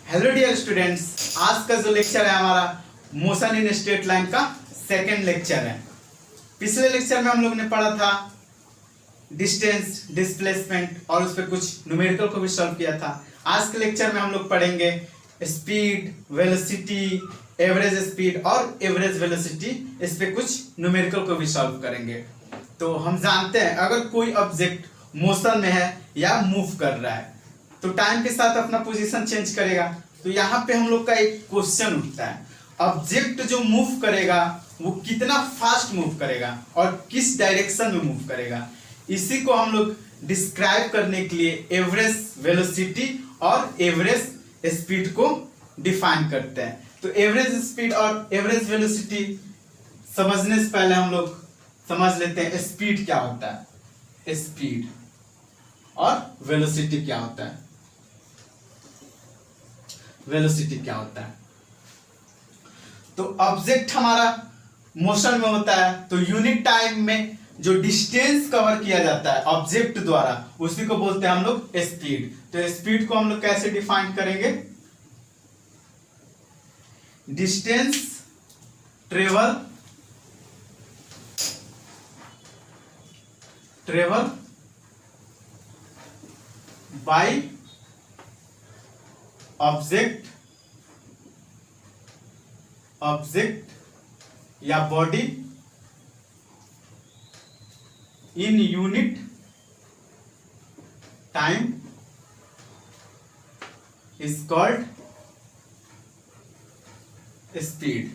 Hello dear students, आज का जो लेक्चर है हमारा मोशन इन स्ट्रेट लाइन का सेकंड लेक्चर है। पिछले लेक्चर में हम लोग ने पढ़ा था डिस्टेंस, डिस्प्लेसमेंट और उस पर कुछ न्यूमेरिकल को भी सॉल्व किया था। आज के लेक्चर में हम लोग पढ़ेंगे स्पीड, वेलोसिटी, एवरेज स्पीड और एवरेज वेलोसिटी। इस पे कुछ न्यूमेरिकल को भी सॉल्व करेंगे। तो हम जानते हैं अगर कोई ऑब्जेक्ट मोशन में है या मूव कर रहा है तो टाइम के साथ अपना पोजीशन चेंज करेगा। तो यहाँ पे हम लोग का एक क्वेश्चन उठता है, ऑब्जेक्ट जो मूव करेगा वो कितना फास्ट मूव करेगा और किस डायरेक्शन में मूव करेगा। इसी को हम लोग डिस्क्राइब करने के लिए एवरेज वेलोसिटी और एवरेज स्पीड को डिफाइन करते हैं। तो एवरेज स्पीड और एवरेज वेलोसिटी समझने से पहले हम लोग समझ लेते हैं स्पीड क्या होता है, स्पीड और वेलोसिटी क्या होता है। वेलोसिटी क्या होता है? तो ऑब्जेक्ट हमारा मोशन में होता है तो यूनिट टाइम में जो डिस्टेंस कवर किया जाता है ऑब्जेक्ट द्वारा उसी को बोलते हैं हम लोग स्पीड। तो स्पीड को हम लोग कैसे डिफाइन करेंगे? डिस्टेंस ट्रेवल बाय ऑब्जेक्ट या body in unit time is called speed.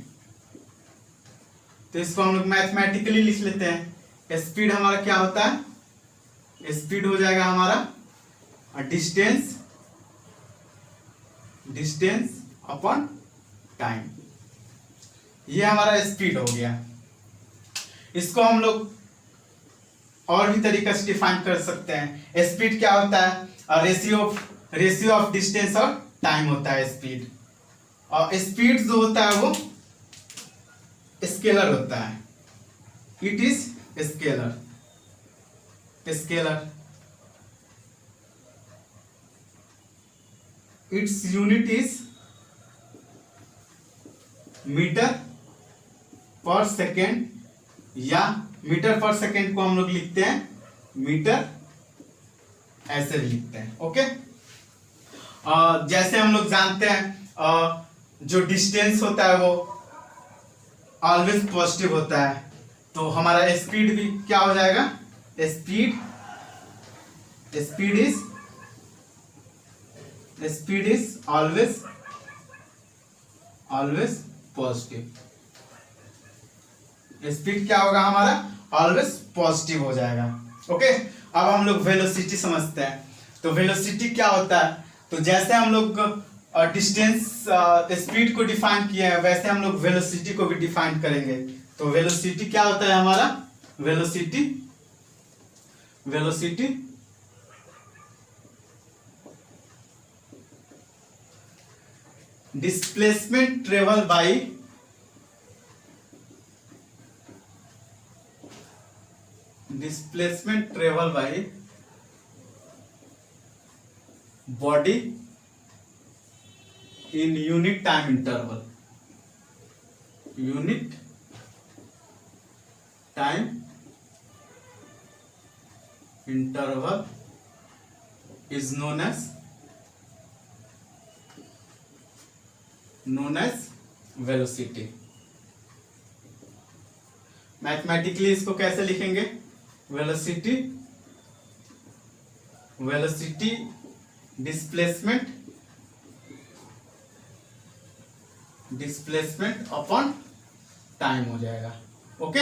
तो इसको हम लोग मैथमेटिकली लिख लेते हैं। स्पीड हमारा क्या होता है? स्पीड हो जाएगा हमारा डिस्टेंस अपॉन टाइम। ये हमारा स्पीड हो गया। इसको हम लोग और भी तरीके से डिफाइन कर सकते हैं। स्पीड क्या होता है? रेशियो ऑफ डिस्टेंस और टाइम होता है स्पीड। और स्पीड जो होता है वो स्केलर होता है। It is scalar. Its unit is metre per second, या मीटर पर सेकेंड को हम लोग लिखते हैं मीटर, ऐसे लिखते हैं। ओके। जैसे हम लोग जानते हैं जो डिस्टेंस होता है वो ऑलवेज पॉजिटिव होता है। तो हमारा स्पीड भी क्या हो जाएगा? Speed is always positive. Speed क्या होगा हमारा? ऑलवेज पॉजिटिव हो जाएगा। ओके। अब हम लोग वेलोसिटी समझते हैं। तो वेलोसिटी क्या होता है? तो जैसे हम लोग डिस्टेंस स्पीड को डिफाइन किए हैं वैसे हम लोग वेलोसिटी को भी डिफाइन करेंगे। तो वेलोसिटी क्या होता है हमारा? Velocity displacement travel by body in unit time interval. Unit time interval is known as velocity. Mathematically इसको कैसे लिखेंगे? वेलोसिटी डिस्प्लेसमेंट अपॉन टाइम हो जाएगा। ओके।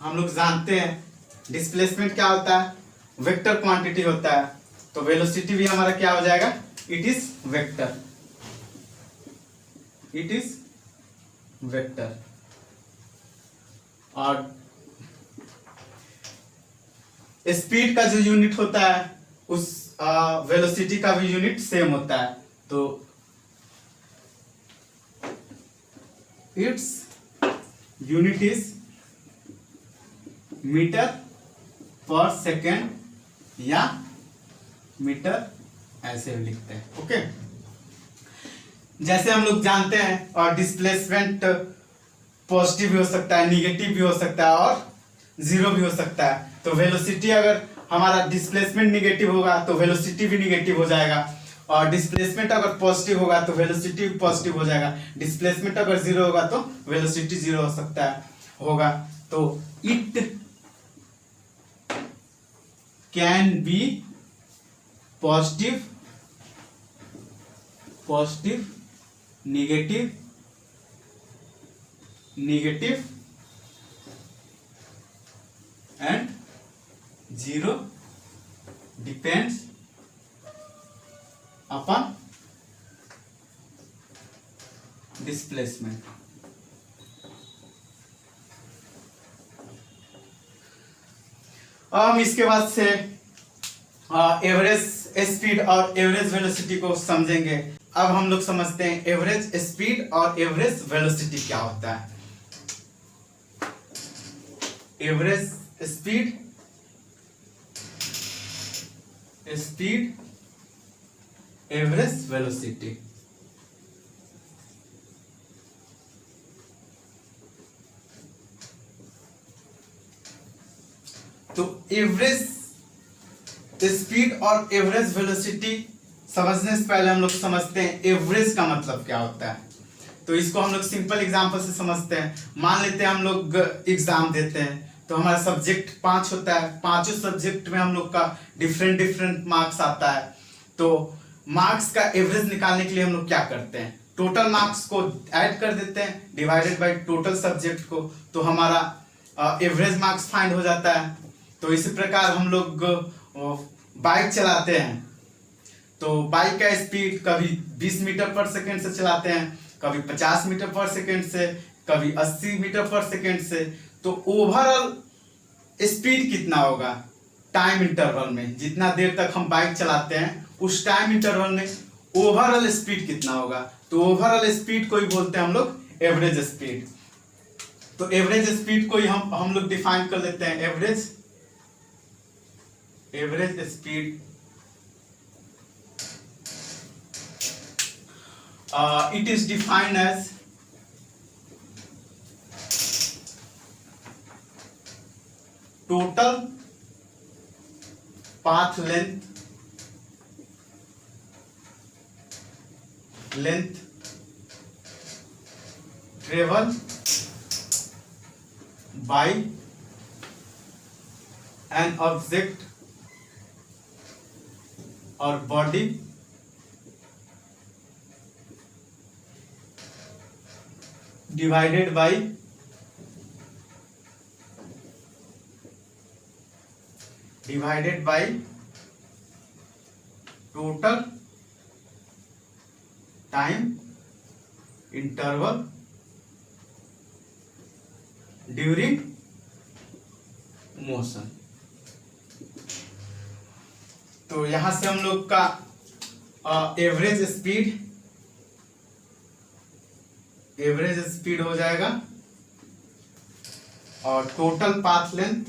हम लोग जानते हैं डिस्प्लेसमेंट क्या होता है? वेक्टर क्वांटिटी होता है। तो वेलोसिटी भी हमारा क्या हो जाएगा? It is vector. और स्पीड का जो यूनिट होता है उस वेलोसिटी का भी यूनिट सेम होता है। तो it's unit is metre per second या मीटर ऐसे लिखते हैं। ओके, जैसे हम लोग जानते हैं, और डिस्प्लेसमेंट पॉजिटिव भी हो सकता है, निगेटिव भी हो सकता है और जीरो भी हो सकता है। तो वेलोसिटी, अगर हमारा डिस्प्लेसमेंट निगेटिव होगा तो वेलोसिटी भी निगेटिव हो जाएगा, और डिस्प्लेसमेंट अगर पॉजिटिव होगा तो वेलोसिटी भी पॉजिटिव हो जाएगा। डिस्प्लेसमेंट अगर जीरो होगा तो वेलोसिटी जीरो हो सकता है होगा। तो it can be positive, negative, and zero depends upon displacement. अब हम इसके बाद से एवरेज स्पीड और एवरेज वेलोसिटी को समझेंगे। अब हम लोग समझते हैं एवरेज स्पीड और एवरेज वेलोसिटी क्या होता है। Average speed, average velocity. तो एवरेज स्पीड और एवरेज वेलोसिटी समझने से पहले हम लोग समझते हैं एवरेज का मतलब क्या होता है। तो इसको हम लोग सिंपल एग्जांपल से समझते हैं। मान लेते हैं हम लोग एग्जाम देते हैं, तो हमारा सब्जेक्ट 5 होता है, पांचों सब्जेक्ट में हम लोग का डिफरेंट मार्क्स आता है। तो मार्क्स का एवरेज निकालने के लिए हम लोग क्या करते हैं, टोटल मार्क्स को ऐड कर देते हैं डिवाइडेड बाय टोटल सब्जेक्ट को, तो हमारा एवरेज मार्क्स फाइंड हो जाता है। तो इसी प्रकार हम लोग बाइक चलाते हैं, तो बाइक का स्पीड कभी 20 मीटर पर सेकेंड से चलाते हैं, कभी 50 मीटर पर सेकेंड से, कभी 80 मीटर पर सेकेंड से। तो ओवरऑल स्पीड कितना होगा टाइम इंटरवल में, जितना देर तक हम बाइक चलाते हैं उस टाइम इंटरवल में ओवरऑल स्पीड कितना होगा। तो ओवरऑल स्पीड को ही बोलते हैं हम लोग एवरेज स्पीड। तो एवरेज स्पीड को ही हम लोग डिफाइन कर लेते हैं। Average speed it is defined as total path length travel by an object or body divided by total time interval during motion। तो यहां से हम लोग का एवरेज स्पीड हो जाएगा और total path length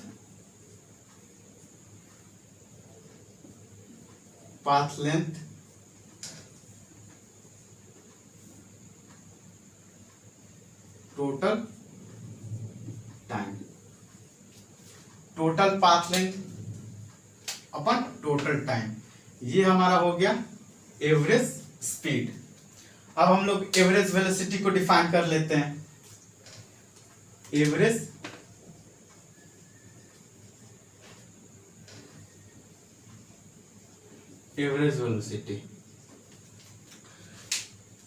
total time, total path length upon total time, ये हमारा हो गया एवरेज स्पीड। अब हम लोग एवरेज वेलोसिटी को डिफाइन कर लेते हैं। Average velocity,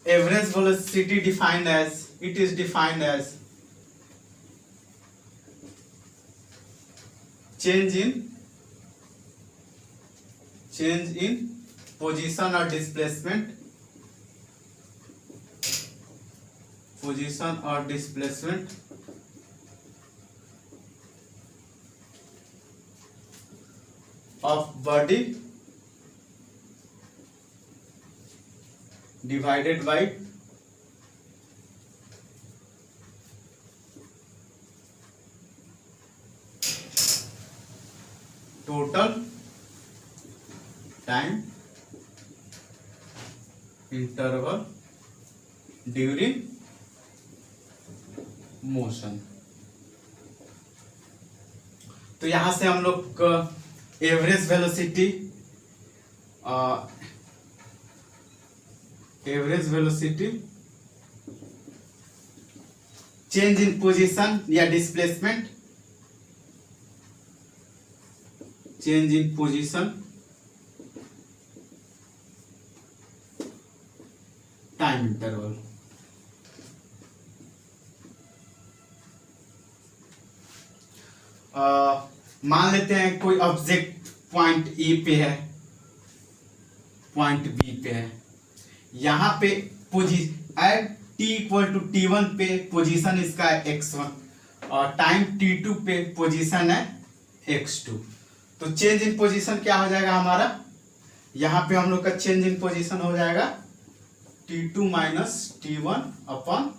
average velocity defined as, it is defined as change in position or displacement of body divided by total time interval during motion. तो यहां से हम लोग average velocity change in position या displacement, change in position time interval. मान लेते हैं कोई ऑब्जेक्ट पॉइंट ए पे है, पॉइंट बी पे है, यहां पे eight t equal to t1 पे पोजीशन इसका है x1 और टाइम t2 पे पोजीशन है x2। तो चेंज इन पोजीशन क्या हो जाएगा हमारा, यहां पे हम लोग का चेंज इन पोजीशन हो जाएगा t2 minus t1 upon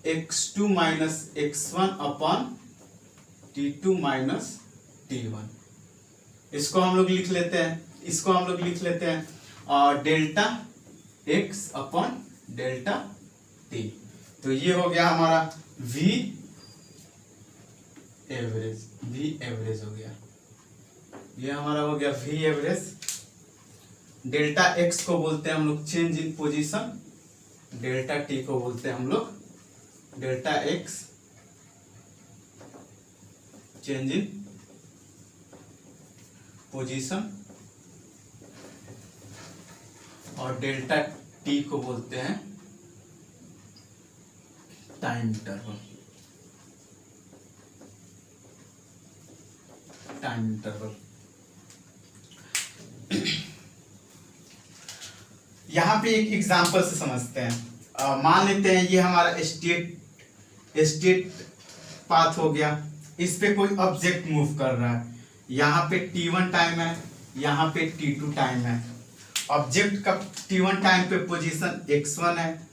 x2 minus x1 upon t2 minus t1। इसको हम लोग लिख लेते हैं और delta x upon delta t। तो ये हो गया हमारा v एवरेज हो गया, ये हमारा हो गया v एवरेज। डेल्टा x को बोलते हैं हम लोग change in position, delta t को बोलते हैं हम लोग delta x change in position और डेल्टा t को बोलते हैं टाइम इंटरवल। यहां पे एक एग्जांपल से समझते हैं। मान लेते हैं ये हमारा स्टेट पाथ हो गया, इस पे कोई ऑब्जेक्ट मूव कर रहा है, यहाँ पे t1 टाइम है, यहाँ पे t2 टाइम है। ऑब्जेक्ट का t1 टाइम पे पोजीशन x1 है,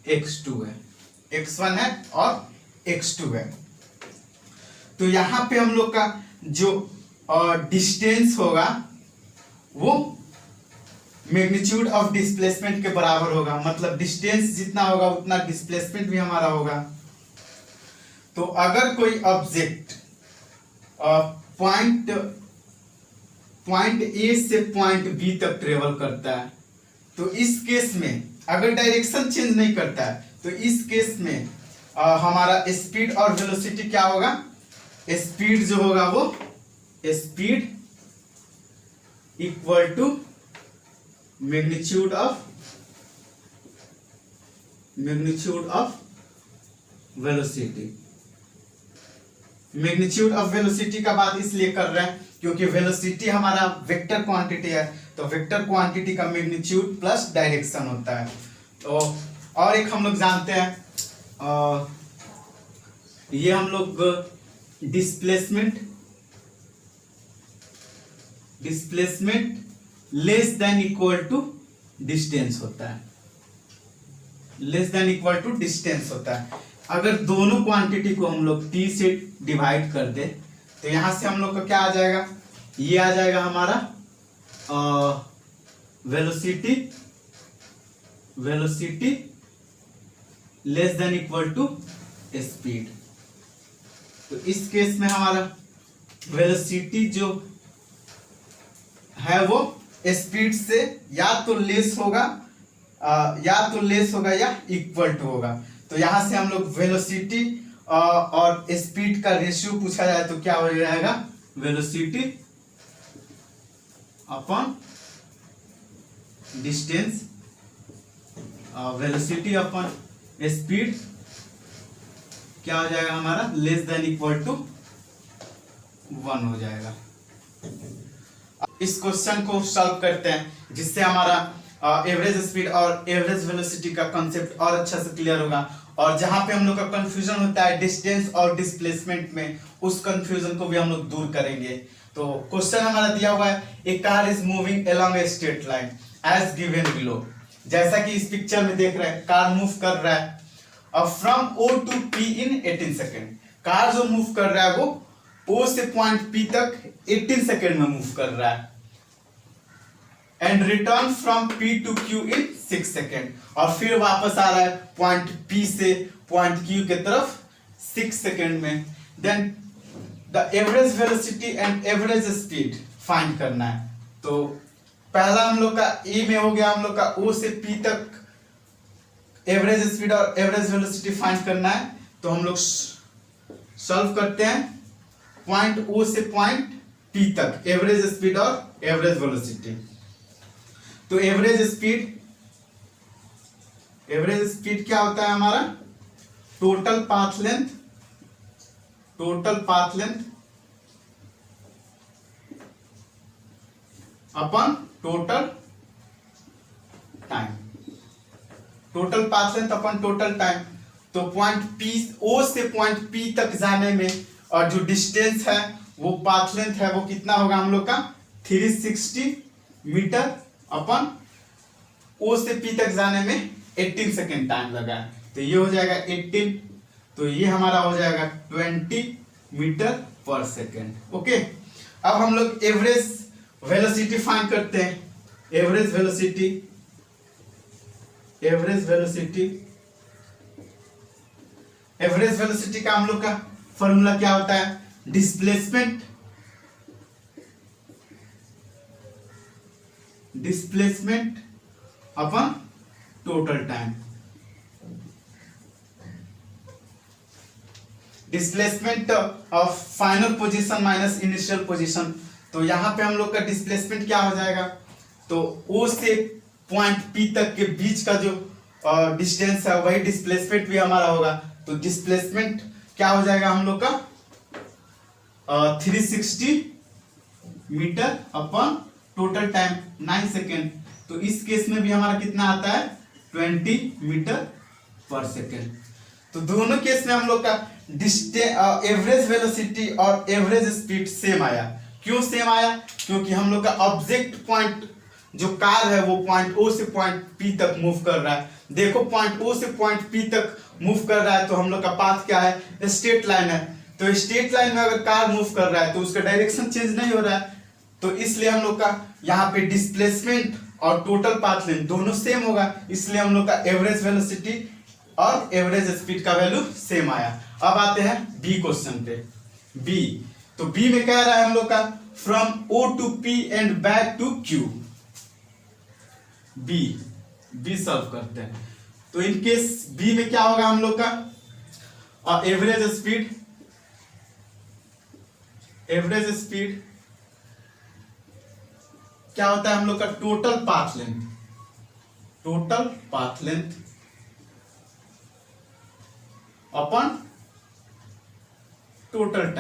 x2 है, x1 है और x2 है। तो यहाँ पे हम लोग का जो डिस्टेंस होगा वो मैग्नीट्यूड ऑफ डिस्प्लेसमेंट के बराबर होगा, मतलब डिस्टेंस जितना होगा उतना डिस्प्लेसमेंट भी हमारा होगा। तो अगर कोई ऑब्जेक्ट पॉइंट ए से पॉइंट बी तक ट्रेवल करता है, तो इस केस में अगर डायरेक्शन चेंज नहीं करता है तो इस केस में हमारा स्पीड और वेलोसिटी क्या होगा, स्पीड जो होगा वो speed equal to magnitude of velocity. Magnitude of velocity का बात इसलिए कर रहे हैं क्योंकि वेलोसिटी हमारा वेक्टर क्वांटिटी है, तो वेक्टर क्वांटिटी का मैग्नीट्यूड प्लस डायरेक्शन होता है। तो और एक हम लोग जानते हैं ये हम लोग displacement less than equal to distance होता है, less than equal to distance होता है। अगर दोनों क्वांटिटी को हम लोग t से डिवाइड कर दे तो यहां से हम लोग का क्या आ जाएगा, ये आ जाएगा हमारा velocity less than equal to speed. तो इस केस में हमारा वेलोसिटी जो है वो स्पीड से या तो लेस होगा या इक्वल टू होगा। तो यहां से हम लोग वेलोसिटी और स्पीड का रेशियो पूछा जाए तो क्या हो जाएगा, velocity upon distance, velocity upon speed क्या हो जाएगा हमारा, लेस देन इक्वल टू 1 हो जाएगा। इस क्वेश्चन को सॉल्व करते हैं जिससे हमारा एवरेज स्पीड और एवरेज वेलोसिटी का कंसेप्ट और अच्छा से क्लियर होगा, और जहां पे हम लोग का कंफ्यूजन होता है डिस्टेंस और डिस्प्लेसमेंट में, उस कंफ्यूजन को भी हम लोग दूर करेंगे। तो क्वेश्चन हमारा दिया हुआ है, a car is moving along a straight line as given below. जैसा कि इस पिक्चर में देख रहे हैं, कार मूव कर रहा है from O to P in 18 second. Car जो मूव कर रहा है वो ओ से पॉइंट पी तक 18 सेकेंड में मूव कर रहा है and return from P to Q in 6 second, और फिर वापस आ रहा है पॉइंट पी से पॉइंट क्यू के तरफ 6 सेकेंड में। Then the average velocity and average speed find करना है। तो पहला हम लोग का ए में हो गया, हम लोग का ओ से पी तक एवरेज स्पीड और एवरेज वेलोसिटी फाइंड करना है। तो हम लोग सॉल्व करते हैं पॉइंट ओ से पॉइंट पी तक एवरेज स्पीड और एवरेज वेलोसिटी। तो एवरेज स्पीड क्या होता है हमारा, total path length upon total time, total path length upon total time. तो पॉइंट पी, ओ से पॉइंट पी तक जाने में और जो डिस्टेंस है वो पाथ लेंथ है वो कितना होगा हम लोग का 360 मीटर अपन ओ से पी तक जाने में 18 सेकेंड टाइम लगा है। तो ये हो जाएगा 18, तो ये हमारा हो जाएगा 20 मीटर पर सेकेंड। ओके, अब हम लोग एवरेज वेलोसिटी फाइंड करते हैं। एवरेज वेलोसिटी का हम लोग का फॉर्मूला क्या होता है, displacement upon total time. Displacement of final position minus initial position. तो यहां पे हम लोग का डिस्प्लेसमेंट क्या हो जाएगा, तो ओ से पॉइंट पी तक के बीच का जो डिस्टेंस है वही डिस्प्लेसमेंट भी हमारा होगा। तो डिस्प्लेसमेंट क्या हो जाएगा हम लोग का 360 मीटर अपन टोटल टाइम 9 सेकेंड। तो इस केस में भी हमारा कितना आता है 20 मीटर पर सेकेंड। तो दोनों केस में हम लोग का एवरेज वेलोसिटी और एवरेज स्पीड सेम आया। क्यों सेम आया, क्योंकि हम लोग का ऑब्जेक्ट पॉइंट जो कार है वो पॉइंट ओ से पॉइंट पी तक मूव कर रहा है। देखो पॉइंट ओ से पॉइंट पी तक मूव कर रहा है तो हम लोग का पाथ क्या है, स्ट्रेट लाइन है। तो स्ट्रेट लाइन में अगर कार मूव कर रहा है तो उसका डायरेक्शन चेंज नहीं हो रहा है, तो इसलिए हम लोग का यहाँ पे डिस्प्लेसमेंट और टोटल पाथ लेंथ दोनों सेम होगा, इसलिए हम लोग का एवरेज वेलोसिटी और एवरेज स्पीड का वैल्यू सेम आया। अब आते हैं बी क्वेश्चन पे। बी, तो बी में कह रहा है हम लोग का from O to P and back to Q. B solve करते हैं। तो इन केस बी में क्या होगा हम लोग का एवरेज स्पीड क्या होता है हम लोग का total path length upon total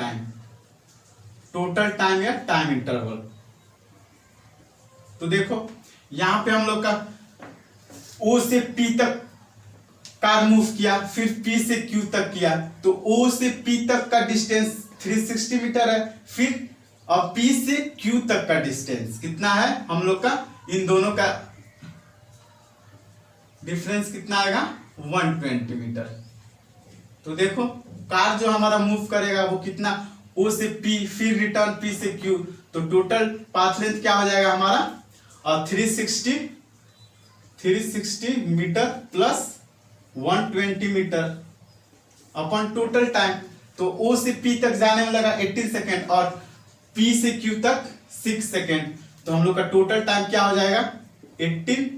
time या टाइम इंटरवल। तो देखो यहां पे हम लोग का ओ से पी तक कार मूव किया, फिर पी से क्यू तक किया, तो ओ से पी तक का डिस्टेंस 360 मीटर है, फिर और पी से क्यू तक का डिस्टेंस कितना है हम लोग का, इन दोनों का डिफरेंस कितना आएगा 120 मीटर। तो देखो कार जो हमारा मूव करेगा वो कितना, ओ से पी फिर रिटर्न पी से क्यू, तो टोटल पाथ लेंथ क्या हो जाएगा हमारा 360 मीटर प्लस 120 मीटर अपन टोटल टाइम। तो ओ से पी तक जाने में लगा 18 सेकेंड और पी से क्यू तक 6 सेकेंड, तो हम लोग का टोटल टाइम क्या हो जाएगा 18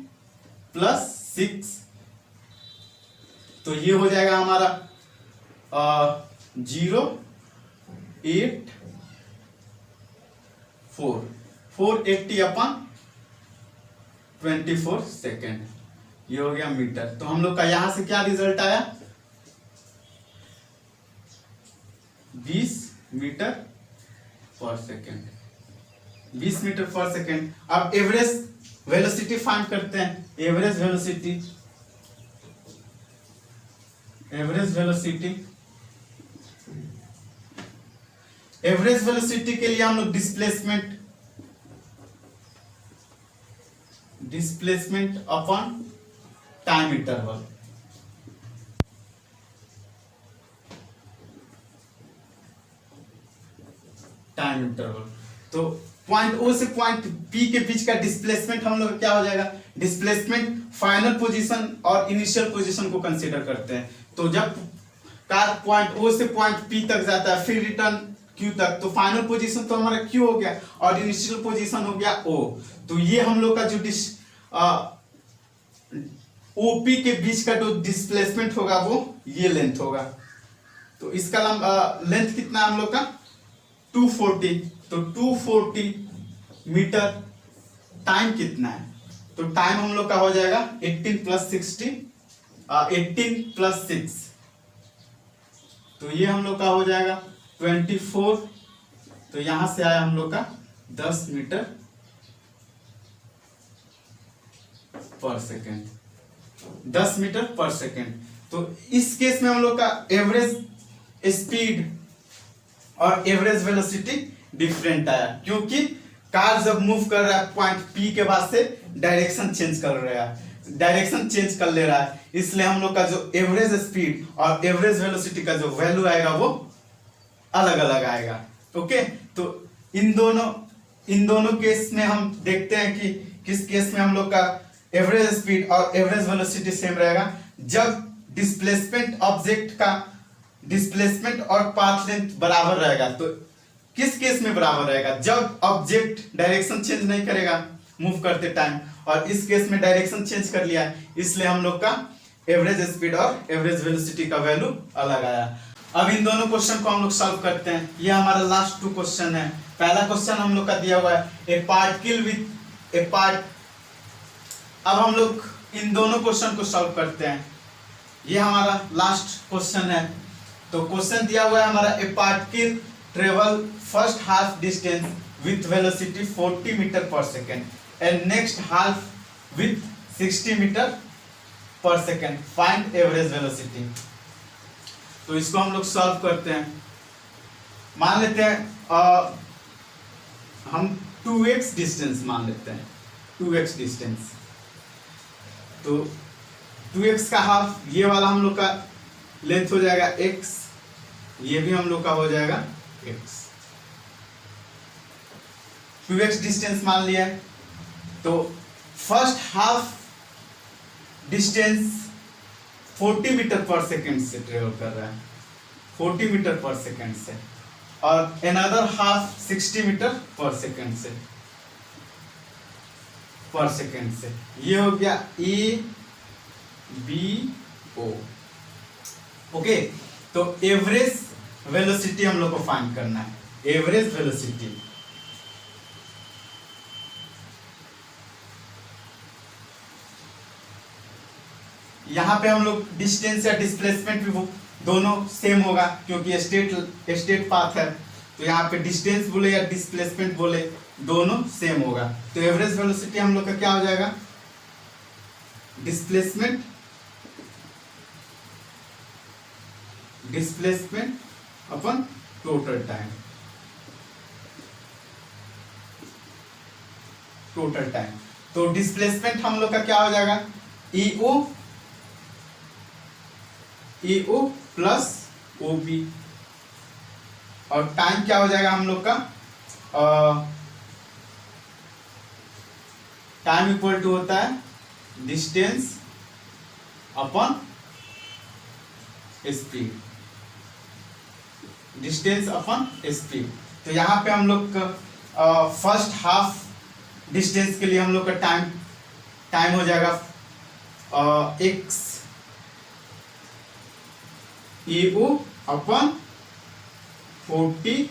प्लस 6, तो ये हो जाएगा हमारा 480 अपन 24 सेकेंड, ये हो गया मीटर। तो हम लोग का यहां से क्या रिजल्ट आया 20 metre per second, 20 metre per second. अब एवरेज वेलोसिटी फाइंड करते हैं। एवरेज वेलोसिटी के लिए हम लोग displacement upon time interval. Time interval. तो पॉइंट ओ से पॉइंट पी के बीच का डिस्प्लेसमेंट हम लोग क्या हो जाएगा, डिस्प्लेसमेंट फाइनल पोजीशन और इनिशियल पोजीशन को कंसीडर करते हैं। तो जब कार पॉइंट ओ से पॉइंट पी तक जाता है फिर रिटर्न क्यू तक, तो फाइनल पोजीशन तो हमारा क्यू हो गया और इनिशियल पोजीशन हो गया ओ। तो ये हम लोग का जो ओपी के बीच का जो डिस्प्लेसमेंट होगा वो ये लेंथ होगा। तो इसका लेंथ कितना है हम लोग का 240। तो 240 मीटर टाइम कितना है, तो टाइम हम लोग का हो जाएगा 18 प्लस 60 18 प्लस 6, तो ये हम लोग का हो जाएगा 24। तो यहां से आया हम लोग का 10 metre per second, 10 metre per second. तो इस केस में हम लोग का एवरेज स्पीड और एवरेज वेलोसिटी डिफरेंट आया, क्योंकि कार जब मूव कर रहा है पॉइंट पी के बाद से डायरेक्शन चेंज कर रहा है, डायरेक्शन चेंज कर ले रहा है, इसलिए हम लोग का जो एवरेज स्पीड और एवरेज वेलोसिटी का जो वैल्यू आएगा वो अलग अलग आएगा। ओके, तो इन दोनों केस में हम देखते हैं कि किस केस में हम लोग का एवरेज स्पीड और एवरेज वेलोसिटी सेम रहेगा, जब डिस्प्लेसमेंट ऑब्जेक्ट का डिस्प्लेसमेंट और पाथ लेंथ बराबर रहेगा। तो किस केस में बराबर रहेगा, जब ऑब्जेक्ट डायरेक्शन चेंज नहीं करेगा मूव करते टाइम, और इस केस में डायरेक्शन चेंज कर लिया है, इसलिए हम लोग का एवरेज स्पीड और एवरेज वेलोसिटी का वैल्यू अलग आया। अब इन दोनों क्वेश्चन को हम लोग सॉल्व करते हैं। ये हमारा लास्ट 2 क्वेश्चन है। पहला क्वेश्चन हम लोग का दिया हुआ है a particle with A part. अब हम लोग इन दोनों क्वेश्चन को सॉल्व करते हैं। ये हमारा लास्ट क्वेश्चन है। तो क्वेश्चन दिया हुआ है हमारा a particle travel first half distance with velocity 40 metre per second and next half with 60 metre per second, find average velocity. तो इसको हम लोग सॉल्व करते हैं। मान लेते हैं हम 2x डिस्टेंस मान लेते हैं, 2x डिस्टेंस। तो 2x का हाफ ये वाला हम लोग का लेंथ हो जाएगा x, ये भी हम लोग का हो जाएगा x। 2x डिस्टेंस मान लिया है। तो first half distance 40 metre per second से ट्रेवल कर रहा है, 40 मीटर पर सेकेंड से, और another half 60 metre per second से, ये हो गया ए बी ओ। ओके, तो एवरेज वेलोसिटी हम लोग को फाइंड करना है, एवरेज वेलोसिटी। यहां पे हम लोग डिस्टेंस या डिस्प्लेसमेंट भी दोनों सेम होगा, क्योंकि स्टेट पाथ है। तो यहाँ पे डिस्टेंस बोले या डिस्प्लेसमेंट बोले दोनों सेम होगा। तो एवरेज वेलोसिटी हम लोग का क्या हो जाएगा, डिस्प्लेसमेंट अपन टोटल टाइम, तो डिस्प्लेसमेंट हम लोग का क्या हो जाएगा, EO प्लस OP, और टाइम क्या हो जाएगा हम लोग का, टाइम इक्वल टू होता है डिस्टेंस अपन स्पीड, डिस्टेंस अपन स्पीड। तो यहाँ पे हम लोग फर्स्ट हाफ डिस्टेंस के लिए हम लोग का टाइम हो जाएगा x EO अपन 40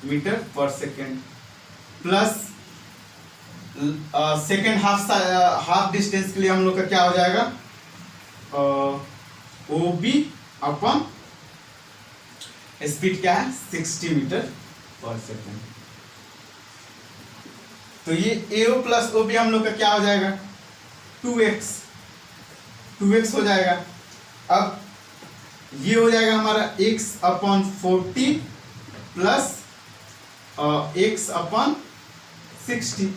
metre per second plus second half distance के लिए हम लोग का क्या हो जाएगा, OB अपन स्पीड क्या है 60 मीटर पर सेकेंड। तो ये AO प्लस OB हम लोग का क्या हो जाएगा 2x हो जाएगा। अब ये हो जाएगा हमारा x अपन 40 प्लस x अपन 60।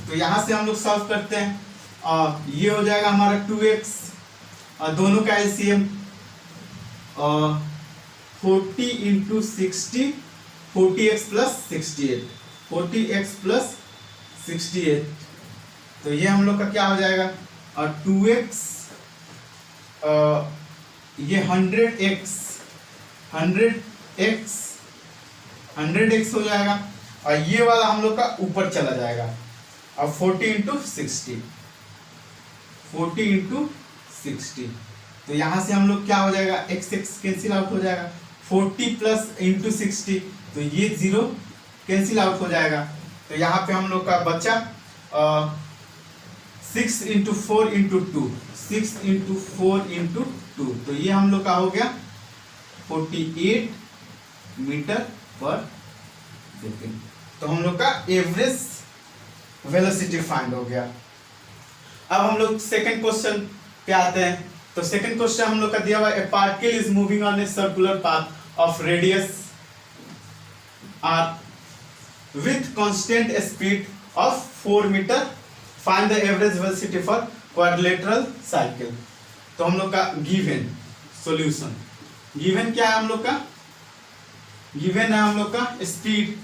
तो यहां से हम लोग सॉल्व करते हैं। ये हो जाएगा हमारा 2x, दोनों का LCM 40 into 60 40x plus 68, 40x plus 68, तो ये हम लोग का क्या हो जाएगा, और 2x, ये 100x, 100x हो जाएगा, और ये वाला हम लोग का ऊपर चला जाएगा। अब 40 इंटू 60, 40 इंटू 60, तो यहां से हम लोग क्या हो जाएगा, x x कैंसिल आउट हो जाएगा, 40 प्लस इंटू 60, तो ये 0 कैंसिल आउट हो जाएगा। तो यहाँ पे हम लोग का बचा 6 इंटू 4 इंटू 2, 6 इंटू 4 इंटू 2, तो ये हम लोग का हो गया 48 मीटर पर सेकेंड। तो हम लोग का एवरेज वेलोसिटी फाइंड हो गया। अब हम लोग सेकंड क्वेश्चन पे आते हैं। तो सेकंड क्वेश्चन हम लोग का दिया हुआ है, a particle is moving on a circular path of radius R with constant speed of 4 metre, find the average velocity for quadrilateral cycle. तो हम लोग का गिवन सॉल्यूशन, गिवन क्या है हम लोग का, गिवन है हम लोग का स्पीड,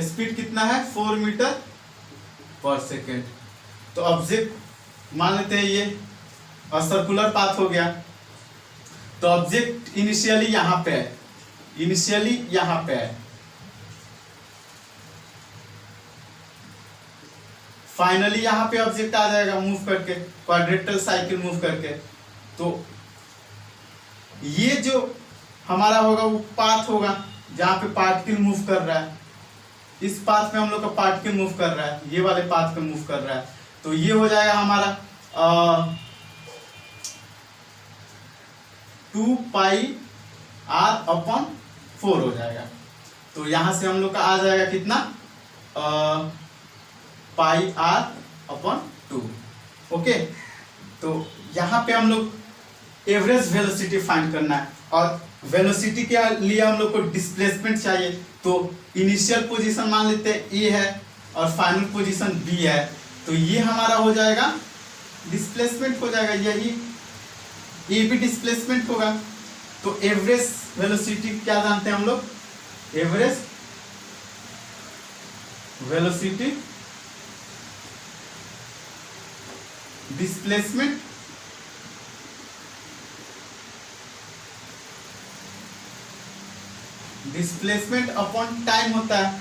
स्पीड कितना है 4 मीटर पर सेकेंड। तो ऑब्जेक्ट मान लेते हैं ये और सर्कुलर पाथ हो गया। तो ऑब्जेक्ट इनिशियली यहां पे है, इनिशियली यहां पे है, फाइनली यहां पे ऑब्जेक्ट आ जाएगा मूव करके, क्वाड्रेटल साइकिल मूव करके। तो ये जो हमारा होगा वो पाथ होगा जहां पे पार्टिकल मूव कर रहा है, इस पाथ में हम लोग का पार्टिकल मूव कर रहा है, ये वाले पाथ पे मूव कर रहा है। तो ये हो जाएगा हमारा 2 पाई r अपॉन 4 हो जाएगा। तो यहां से हम लोग का आ जाएगा कितना, पाई r अपॉन 2। ओके, तो यहाँ पे हम लोग एवरेज वेलोसिटी फाइंड करना है, और वेलोसिटी के लिए हम लोग को डिस्प्लेसमेंट चाहिए। तो इनिशियल पोजीशन मान लेते हैं ए है और फाइनल पोजीशन बी है, तो ये हमारा हो जाएगा डिस्प्लेसमेंट हो जाएगा, यही ए भी डिस्प्लेसमेंट होगा। तो एवरेज वेलोसिटी क्या जानते हैं हम लोग, average velocity displacement displacement upon time होता है,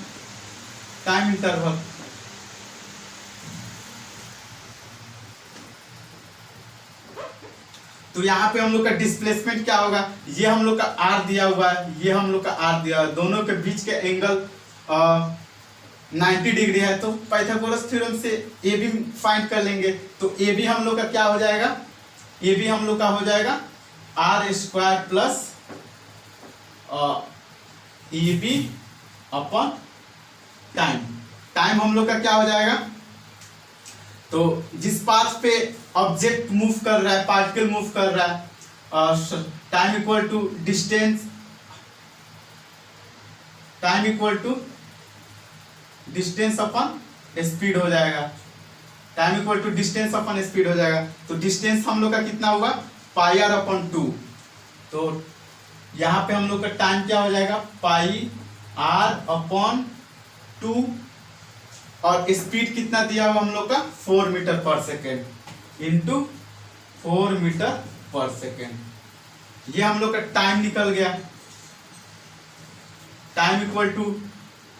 टाइम इंटरवल। तो यहाँ पे हम लोग का डिस्प्लेसमेंट क्या होगा, ये हम लोग का आर दिया हुआ है, ये हम लोग का आर दिया हुआ है, दोनों के बीच के एंगल 90 डिग्री है। तो पाइथागोरस थ्योरम से ए भी फाइंड कर लेंगे। तो ए भी हम लोग का क्या हो जाएगा, ए भी हम लोग का हो जाएगा R square plus A B upon time. Time हम लोग का क्या हो जाएगा, तो जिस पाथ पे ऑब्जेक्ट मूव कर रहा है, पार्टिकल मूव कर रहा है, time equal to distance, time equal to distance upon speed हो जाएगा, time equal to distance upon speed हो जाएगा। तो डिस्टेंस हम लोग का कितना होगा, पाई आर अपॉन 2। तो यहाँ पे हम लोग का टाइम क्या हो जाएगा, पाई आर अपॉन 2, और स्पीड कितना दिया हुआ हम लोग का 4 metre per second into 4 metre per second. ये हम लोग का टाइम निकल गया, time equal to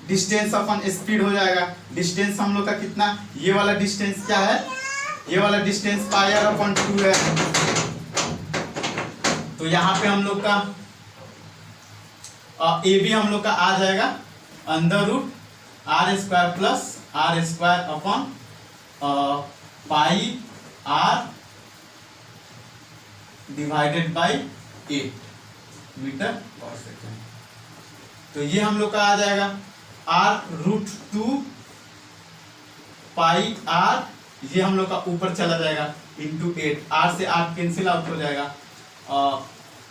distance upon speed हो जाएगा। डिस्टेंस हम लोग का कितना, ये वाला डिस्टेंस क्या है, ये वाला डिस्टेंस पाई आर अपॉन 2 है। तो यहाँ पे हम लोग का ए भी हम लोग का आ जाएगा under root R square plus R square upon pi R divided by 8 metre per second. तो ये हम लोग का आ जाएगा r√2 पाई r, ये हम लोग का ऊपर चला जाएगा इंटू 8, r से r कैंसिल आउट हो जाएगा,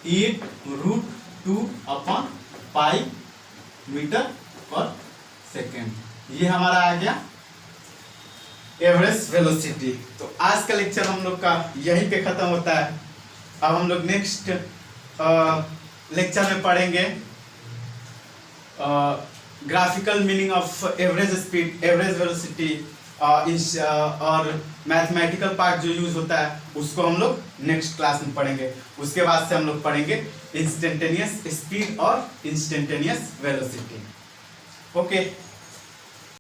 8√2 upon pi metre per second. ये हमारा आ गया एवरेज वेलोसिटी। तो आज का लेक्चर हम लोग का यहीं पे खत्म होता है। अब हम लोग नेक्स्ट लेक्चर में पढ़ेंगे graphical meaning of average speed, average velocity और मैथमेटिकल पार्ट जो यूज होता है उसको हम लोग नेक्स्ट क्लास में पढ़ेंगे। उसके बाद से हम लोग पढ़ेंगे इंस्टेंटेनियस स्पीड और इंस्टेंटेनियस वेलोसिटी। ओके।